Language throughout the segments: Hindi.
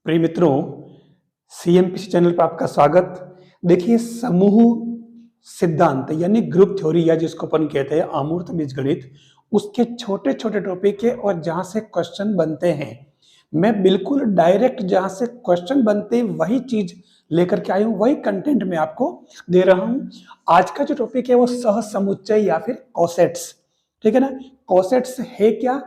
प्रिय मित्रों, सीएमपीसी चैनल पर आपका स्वागत। देखिए, समूह सिद्धांत यानी ग्रुप थ्योरी या जिसको अपन कहते हैं अमूर्त बीजगणित, उसके छोटे छोटे टॉपिक है और जहां से क्वेश्चन बनते हैं मैं बिल्कुल डायरेक्ट जहां से क्वेश्चन बनते हैं वही चीज लेकर के आया हूं, वही कंटेंट मैं आपको दे रहा हूं। आज का जो टॉपिक है वो सहसमुच्चय या फिर कॉसेट्स, ठीक है ना। कॉसेट्स है क्या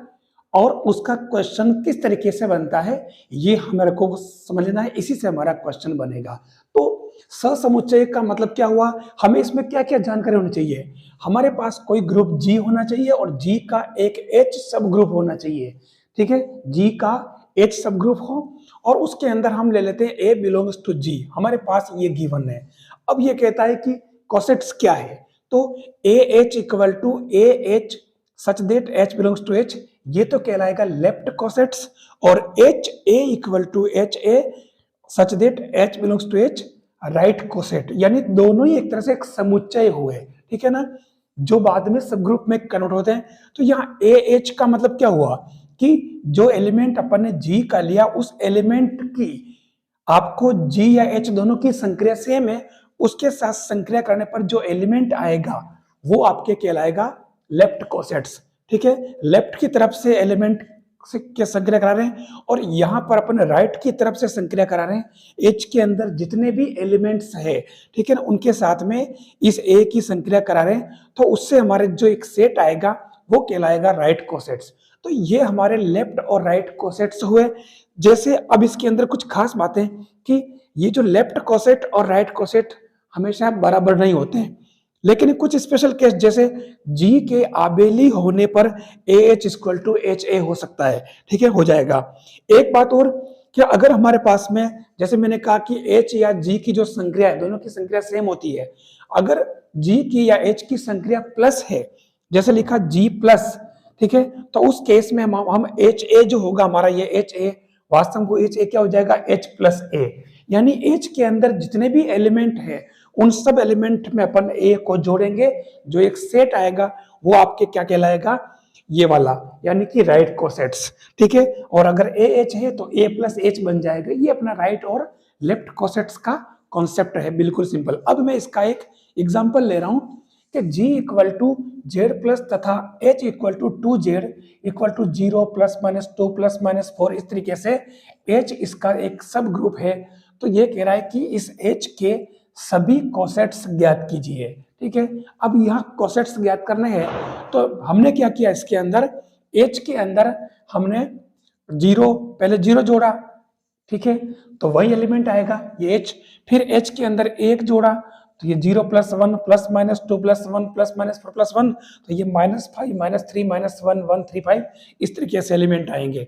और उसका क्वेश्चन किस तरीके से बनता है ये हमारे को समझ लेना है, इसी से हमारा क्वेश्चन बनेगा। तो सहसमुच्चय का मतलब क्या हुआ, हमें इसमें क्या क्या जानकारी होनी चाहिए। हमारे पास कोई ग्रुप जी होना चाहिए और जी का एक एच सब ग्रुप होना चाहिए, ठीक है। जी का एच सब ग्रुप हो और उसके अंदर हम ले लेते हैं ए बिलोंग्स टू जी, हमारे पास ये गिवन है। अब ये कहता है कि कॉसेट्स क्या है, तो A H equal to A H such that H belongs to H, ये तो कहलाएगा लेफ्ट कॉसेट्स, और H A equal to H A such that H belongs to H right coset, यानी दोनों ही एक तरह से एक समुच्चय हुए, ठीक है ना, जो बाद में सब ग्रुप में कन्वर्ट होते हैं। तो यहाँ ए एच का मतलब क्या हुआ कि जो एलिमेंट अपन ने जी का लिया उस एलिमेंट की आपको जी या एच दोनों की संक्रिया सेम है, उसके साथ संक्रिया करने पर जो एलिमेंट आएगा वो आपके कहलाएगा लेफ्ट कोसेट्स, ठीक है। लेफ्ट की तरफ से एलिमेंट के संक्रिया करा रहे हैं और यहां पर अपन राइट की तरफ से संक्रिया करा रहे हैं। एच के अंदर जितने भी एलिमेंट्स है, ठीक है ना, उनके साथ में इस ए की संक्रिया करा रहे हैं, तो उससे हमारे जो एक सेट आएगा वो कहलाएगा राइट कोसेट्स। तो ये हमारे लेफ्ट और राइट कोसेट्स हुए। जैसे अब इसके अंदर कुछ खास बातें कि ये जो लेफ्ट कोसेट और राइट कोसेट हमेशा बराबर नहीं होते हैं, लेकिन कुछ स्पेशल केस जैसे जी के आबेली होने पर A H equal to H A हो सकता है, ठीक है, हो जाएगा। एक बात और कि अगर हमारे पास में जैसे मैंने कहा कि एच या जी की जो संक्रिया है दोनों की संक्रिया सेम होती है, अगर जी की या एच की संक्रिया प्लस है, जैसे लिखा जी प्लस, ठीक है, तो उस केस में हम एच ए जो होगा हमारा ये एच ए वास्तव में एच ए क्या हो जाएगा एच प्लस ए, यानी एच के अंदर जितने भी एलिमेंट है उन सब एलिमेंट में अपन ए को जोड़ेंगे, जो एक सेट आएगा वो आपके क्या कहलाएगा ये वाला, यानी कि राइट कोसेट्स, ठीक है। और अगर ए एच है तो ए प्लस एच बन जाएगा। ये अपना राइट और लेफ्ट कोसेट्स का कॉन्सेप्ट है, बिल्कुल सिंपल। अब मैं इसका एक एग्जांपल ले रहा हूं कि g equal to Z plus तथा h equal to 2z equal to 0 plus minus 2 plus minus 4, इस तरीके से h इसका एक सब ग्रुप है। तो ये कह रहा है कि इस h के सभी कोसेट्स ज्ञात कीजिए, ठीक है। अब यहाँ कोसेट्स ज्ञात करने हैं तो हमने क्या किया, इसके अंदर h के अंदर हमने जीरो, पहले जीरो जोड़ा, ठीक है, तो वही एलिमेंट आएगा ये h। फिर h के अंदर एक जोड़ा तो ये 0 plus 1 plus minus 2 plus 1 plus minus 4 plus 1, तो ये -5 -3 -1 1 3 5, इस तरीके से एलिमेंट आएंगे।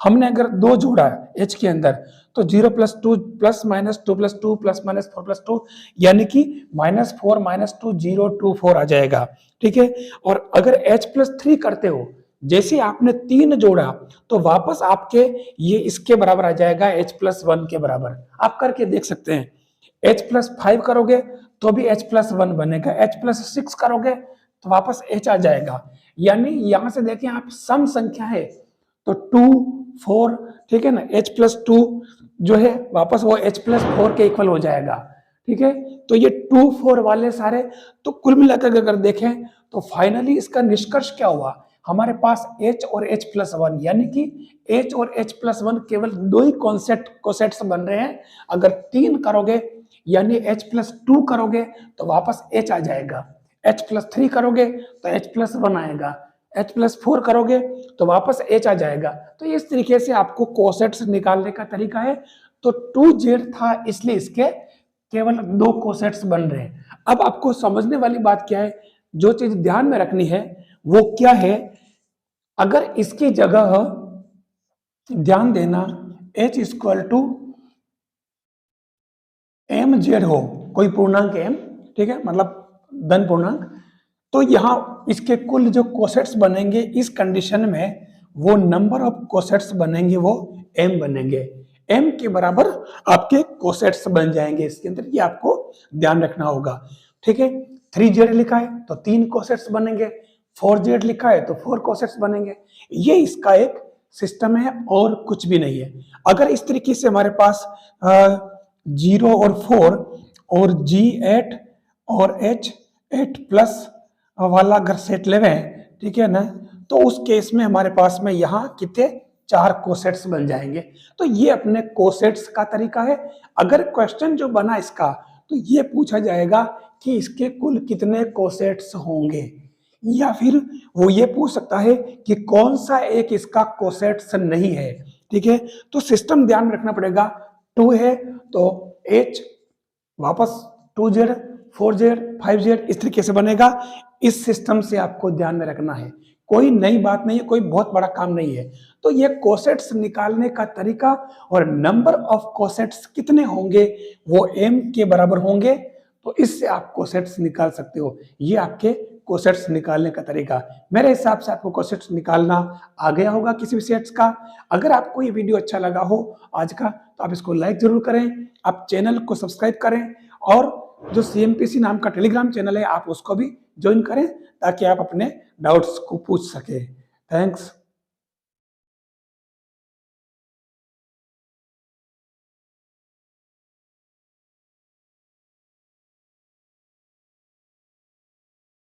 हमने अगर दो जोड़ा h के अंदर तो 0 plus 2 plus minus 2 plus 2 plus minus 4 plus 2, यानी कि -4 -2 0 2 4 आ जाएगा, ठीक है। और अगर h प्लस 3 करते हो, जैसे आपने 3 जोड़ा तो वापस आपके ये इसके बराबर आ जाएगा h प्लस 1 के बराबर। आप करके देख सकते हैं। h प्लस 5 करोगे तो भी h प्लस 1 बनेगा, h प्लस 6 करोगे तो वापस h आ जाएगा। यानी यहां से देखें आप सम संख्या है तो 2 4, ठीक है ना, h प्लस 2 जो है वापस वो h प्लस 4 के इक्वल हो जाएगा, ठीक है। तो ये 2 4 वाले सारे, तो कुल मिलाकर अगर देखें तो फाइनली इसका निष्कर्ष क्या हुआ, हमारे पास h और h प्लस 1, यानी कि h और h प्लस 1 केवल दो ही कोसेट्स बन रहे हैं। अगर 3 करोगे यानी h प्लस 2 करोगे तो वापस h आ जाएगा, h प्लस 3 करोगे तो h प्लस 1 आएगा, h प्लस 4 करोगे तो वापस h आ जाएगा। तो इस तरीके से आपको कोसेट्स निकालने का तरीका है। तो 2z था इसलिए इसके केवल दो कोसेट्स बन रहे हैं। अब आपको समझने वाली बात क्या है, जो चीज ध्यान में रखनी है वो क्या है, अगर इसकी जगह ध्यान देना h equal to M Z हो, कोई पूर्णांक m, ठीक है, मतलब धन पूर्णांक, तो यहां इसके कुल जो कोसेट्स बनेंगे इस कंडीशन में वो नंबर ऑफ कोसेट्स बनेंगे वो m बनेंगे, m के बराबर आपके कोसेट्स बन जाएंगे इसके अंदर, ये आपको ध्यान रखना होगा, ठीक है। 3z लिखा है तो 3 कोसेट्स बनेंगे, 4z लिखा है तो 4 कोसेट्स बनेंगे। ये इसका एक सिस्टम है और कुछ भी नहीं है। अगर इस तरीके से हमारे पास 0 और 4 और G8 और H8 प्लस वाला अगर सेट लेवे, ठीक है ना, तो उस केस में हमारे पास में यहाँ कितने 4 कोसेट्स बन जाएंगे। तो ये अपने कोसेट्स का तरीका है। अगर क्वेश्चन जो बना इसका, तो ये पूछा जाएगा कि इसके कुल कितने कोसेट्स होंगे, या फिर वो ये पूछ सकता है कि कौन सा एक इसका कोसेट्स नहीं है। ठीक है, तो सिस्टम ध्यान में रखना पड़ेगा। 2 है तो H वापस 2Z 4Z 5Z इस तरीके से बनेगा। इस सिस्टम से आपको ध्यान में रखना है, कोई नई बात नहीं है, कोई बहुत बड़ा काम नहीं है। तो ये कोसेट्स निकालने का तरीका और नंबर ऑफ कोसेट्स कितने होंगे वो m के बराबर होंगे, तो इससे आप कोसेट्स निकाल सकते हो। ये आपके कोसेट्स निकालने का तरीका। मेरे हिसाब से आपको कोसेट्स निकालना आ गया होगा किसी भी सेट्स का। अगर आपको ये वीडियो अच्छा लगा हो आज का, तो आप इसको लाइक जरूर करें, आप चैनल को सब्सक्राइब करें, और जो CMPC नाम का टेलीग्राम चैनल है आप उसको भी ज्वाइन करें, ताकि आप अपने डाउट्स को पूछ सके। थैंक्स।